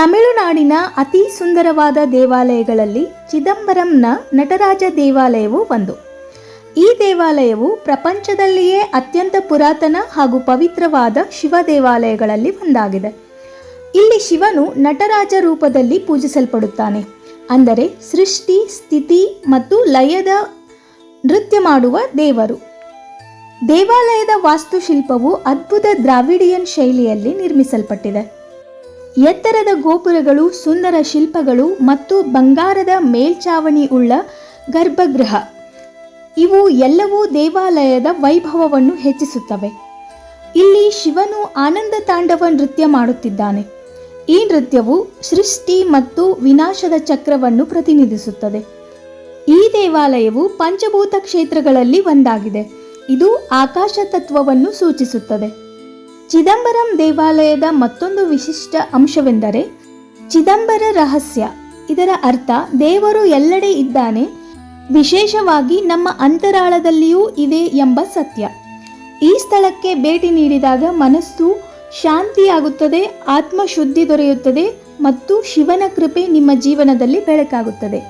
ತಮಿಳುನಾಡಿನ ಅತಿ ಸುಂದರವಾದ ದೇವಾಲಯಗಳಲ್ಲಿ ಚಿದಂಬರಂನ ನಟರಾಜ ದೇವಾಲಯವು ಒಂದು. ಈ ದೇವಾಲಯವು ಪ್ರಪಂಚದಲ್ಲಿಯೇ ಅತ್ಯಂತ ಪುರಾತನ ಹಾಗೂ ಪವಿತ್ರವಾದ ಶಿವ ದೇವಾಲಯಗಳಲ್ಲಿ ಒಂದಾಗಿದೆ. ಇಲ್ಲಿ ಶಿವನು ನಟರಾಜ ರೂಪದಲ್ಲಿ ಪೂಜಿಸಲ್ಪಡುತ್ತಾನೆ. ಅಂದರೆ ಸೃಷ್ಟಿ, ಸ್ಥಿತಿ ಮತ್ತು ಲಯದ ನೃತ್ಯ ಮಾಡುವ ದೇವರು. ದೇವಾಲಯದ ವಾಸ್ತುಶಿಲ್ಪವು ಅದ್ಭುತ ದ್ರಾವಿಡಿಯನ್ ಶೈಲಿಯಲ್ಲಿ ನಿರ್ಮಿಸಲ್ಪಟ್ಟಿದೆ. ಎತ್ತರದ ಗೋಪುರಗಳು, ಸುಂದರ ಶಿಲ್ಪಗಳು ಮತ್ತು ಬಂಗಾರದ ಮೇಲ್ಛಾವಣಿ ಉಳ್ಳ ಗರ್ಭಗೃಹ ಇವು ಎಲ್ಲವೂ ದೇವಾಲಯದ ವೈಭವವನ್ನು ಹೆಚ್ಚಿಸುತ್ತವೆ. ಇಲ್ಲಿ ಶಿವನು ಆನಂದ ತಾಂಡವ ನೃತ್ಯ ಮಾಡುತ್ತಿದ್ದಾನೆ. ಈ ನೃತ್ಯವು ಸೃಷ್ಟಿ ಮತ್ತು ವಿನಾಶದ ಚಕ್ರವನ್ನು ಪ್ರತಿನಿಧಿಸುತ್ತದೆ. ಈ ದೇವಾಲಯವು ಪಂಚಭೂತ ಕ್ಷೇತ್ರಗಳಲ್ಲಿ ಒಂದಾಗಿದೆ. ಇದು ಆಕಾಶ ತತ್ವವನ್ನು ಸೂಚಿಸುತ್ತದೆ. ಚಿದಂಬರಂ ದೇವಾಲಯದ ಮತ್ತೊಂದು ವಿಶಿಷ್ಟ ಅಂಶವೆಂದರೆ ಚಿದಂಬರ ರಹಸ್ಯ. ಇದರ ಅರ್ಥ ದೇವರು ಎಲ್ಲೆಡೆ ಇದ್ದಾನೆ, ವಿಶೇಷವಾಗಿ ನಮ್ಮ ಅಂತರಾಳದಲ್ಲಿಯೂ ಇದೆ ಎಂಬ ಸತ್ಯ. ಈ ಸ್ಥಳಕ್ಕೆ ಭೇಟಿ ನೀಡಿದಾಗ ಮನಸ್ಸು ಶಾಂತಿಯಾಗುತ್ತದೆ, ಆತ್ಮಶುದ್ಧಿ ದೊರೆಯುತ್ತದೆ ಮತ್ತು ಶಿವನ ಕೃಪೆ ನಿಮ್ಮ ಜೀವನದಲ್ಲಿ ಬೆಳಕಾಗುತ್ತದೆ.